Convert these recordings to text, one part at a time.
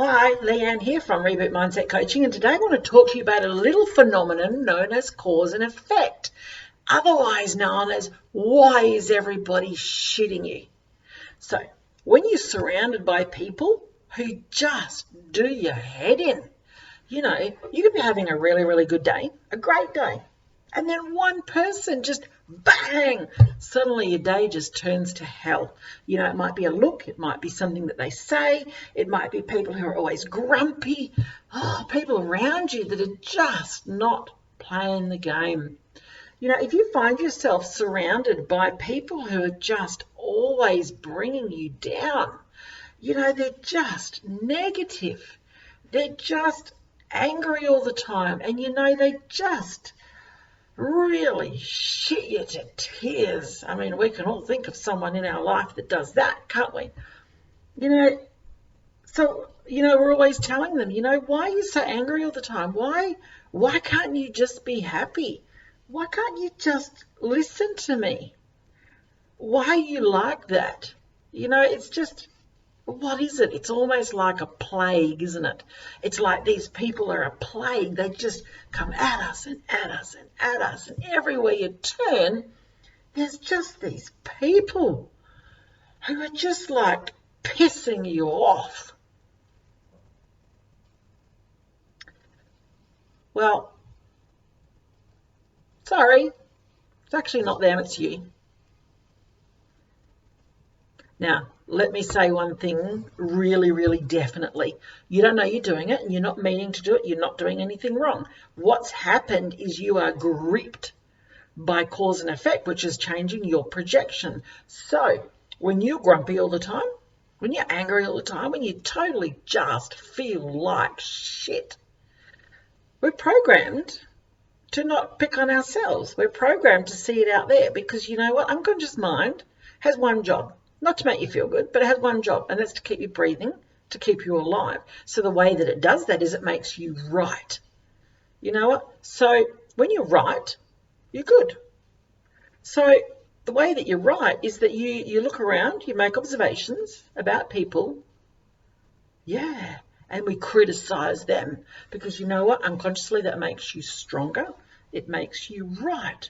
Hi, Leanne here from Reboot Mindset Coaching, and today I want to talk to you about a little phenomenon known as cause and effect, otherwise known as why is everybody shitting you? So, when you're surrounded by people who just do your head in, you could be having a really, really good day, a great day, and then one person just bang, suddenly your day just turns to hell. It might be a look, it might be something that they say, it might be people who are always grumpy, people around you that are just not playing the game. If you find yourself surrounded by people who are just always bringing you down, they're just negative, they're just angry all the time, and they just really shit you to tears. I mean, we can all think of someone in our life that does that, can't we? We're always telling them, why are you so angry all the time? Why can't you just be happy? Why can't you just listen to me? Why are you like that? It's just, what is it? It's almost like a plague, isn't it? It's like these people are a plague. They just come at us and at us and at us. And everywhere you turn, there's just these people who are just like pissing you off. Well, sorry, it's actually not them, it's you. Now, let me say one thing really, really definitely. You don't know you're doing it, and you're not meaning to do it. You're not doing anything wrong. What's happened is you are gripped by cause and effect, which is changing your projection. So when you're grumpy all the time, when you're angry all the time, when you totally just feel like shit, we're programmed to not pick on ourselves. We're programmed to see it out there because you know what? Unconscious mind has one job. Not to make you feel good, but it has one job, and that's to keep you breathing, to keep you alive. So the way that it does that is it makes you right. You know what? So when you're right, you're good. So the way that you're right is that you look around, you make observations about people, and we criticize them because you know what? Unconsciously that makes you stronger. It makes you right.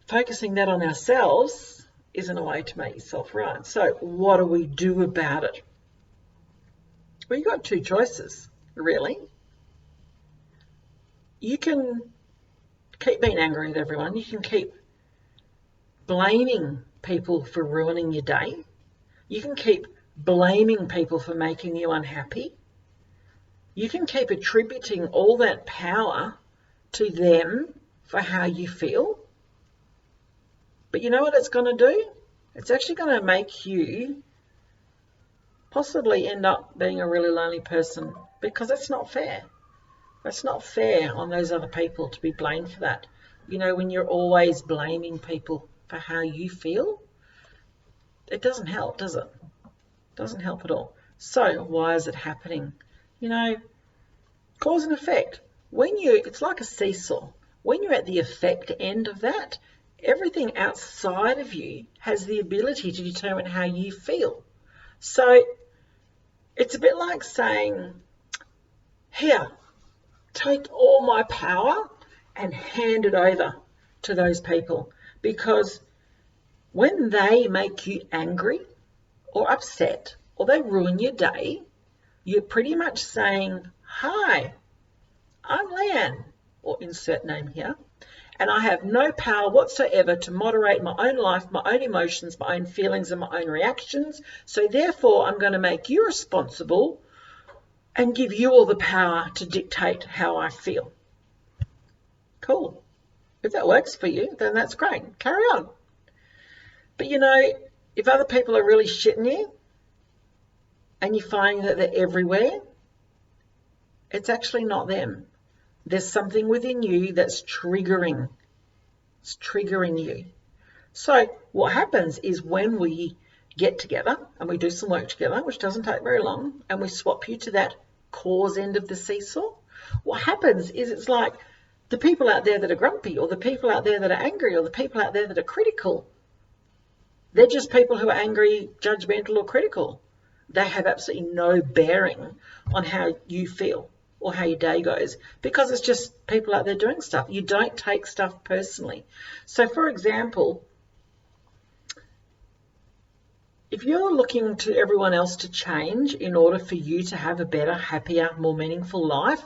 Focusing that on ourselves isn't a way to make yourself right. So what do we do about it? Well, you've got two choices, really. You can keep being angry with everyone. You can keep blaming people for ruining your day. You can keep blaming people for making you unhappy. You can keep attributing all that power to them for how you feel. But you know what it's going to do? It's actually going to make you possibly end up being a really lonely person because that's not fair. That's not fair on those other people to be blamed for that. When you're always blaming people for how you feel, it doesn't help, does it? It doesn't help at all. So why is it happening? Cause and effect. It's like a seesaw. When you're at the effect end of that, everything outside of you has the ability to determine how you feel. So it's a bit like saying, here, take all my power and hand it over to those people. Because when they make you angry or upset or they ruin your day, you're pretty much saying, hi, I'm Leanne, or insert name here, and I have no power whatsoever to moderate my own life, my own emotions, my own feelings, and my own reactions. So therefore, I'm going to make you responsible and give you all the power to dictate how I feel. Cool. If that works for you, then that's great. Carry on. But if other people are really shitting you and you find that they're everywhere, it's actually not them. There's something within you that's triggering. It's triggering you. So what happens is when we get together and we do some work together, which doesn't take very long, and we swap you to that cause end of the seesaw, what happens is it's like the people out there that are grumpy or the people out there that are angry or the people out there that are critical, they're just people who are angry, judgmental or critical. They have absolutely no bearing on how you feel or how your day goes, because it's just people out there doing stuff. You don't take stuff personally. So for example, if you're looking to everyone else to change in order for you to have a better, happier, more meaningful life,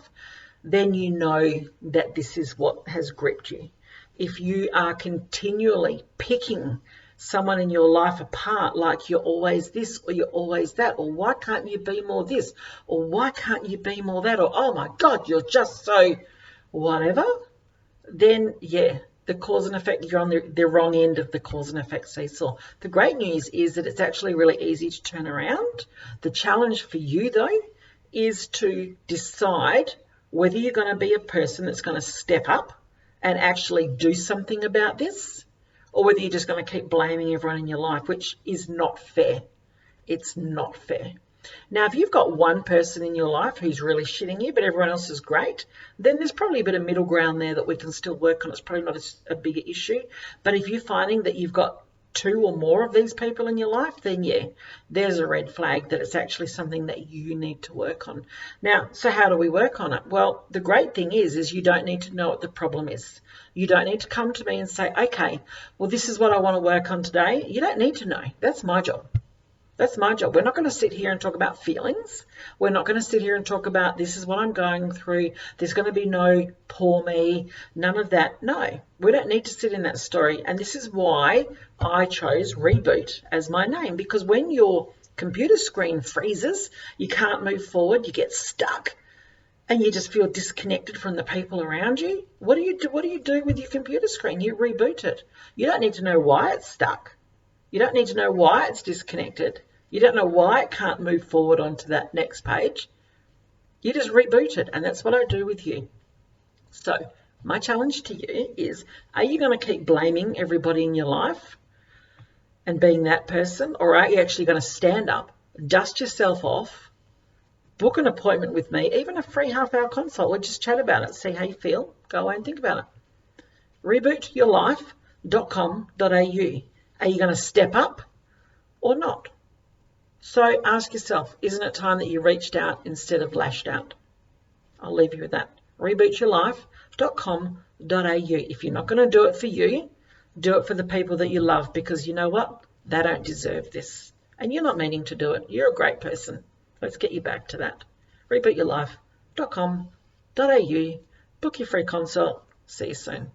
then you know that this is what has gripped you. If you are continually picking someone in your life apart, like you're always this or you're always that, or why can't you be more this, or why can't you be more that, or oh my God, you're just so whatever, then yeah, the cause and effect, you're on the wrong end of the cause and effect seesaw. The great news is that it's actually really easy to turn around. The challenge for you though is to decide whether you're going to be a person that's going to step up and actually do something about this, or whether you're just going to keep blaming everyone in your life, which is not fair. It's not fair. Now, if you've got one person in your life who's really shitting you, but everyone else is great, then there's probably a bit of middle ground there that we can still work on. It's probably not a bigger issue. But if you're finding that you've got two or more of these people in your life, then yeah, there's a red flag that it's actually something that you need to work on. Now, so how do we work on it? Well, the great thing is you don't need to know what the problem is. You don't need to come to me and say, okay, well, this is what I want to work on today. You don't need to know. That's my job. That's my job. We're not going to sit here and talk about feelings. We're not going to sit here and talk about this is what I'm going through. There's going to be no poor me, none of that. No, we don't need to sit in that story. And this is why I chose Reboot as my name, because when your computer screen freezes, you can't move forward, you get stuck, and you just feel disconnected from the people around you. What do you do? What do you do with your computer screen? You reboot it. You don't need to know why it's stuck. You don't need to know why it's disconnected. You don't know why it can't move forward onto that next page. You just reboot it, and that's what I do with you. So my challenge to you is, are you going to keep blaming everybody in your life and being that person, or are you actually going to stand up, dust yourself off, book an appointment with me, even a free half-hour consult? We'll just chat about it, see how you feel, go away and think about it. Rebootyourlife.com.au. Are you going to step up or not? So ask yourself, isn't it time that you reached out instead of lashed out? I'll leave you with that. Rebootyourlife.com.au. If you're not going to do it for you, do it for the people that you love, because you know what? They don't deserve this. And you're not meaning to do it. You're a great person. Let's get you back to that. Rebootyourlife.com.au. Book your free consult. See you soon.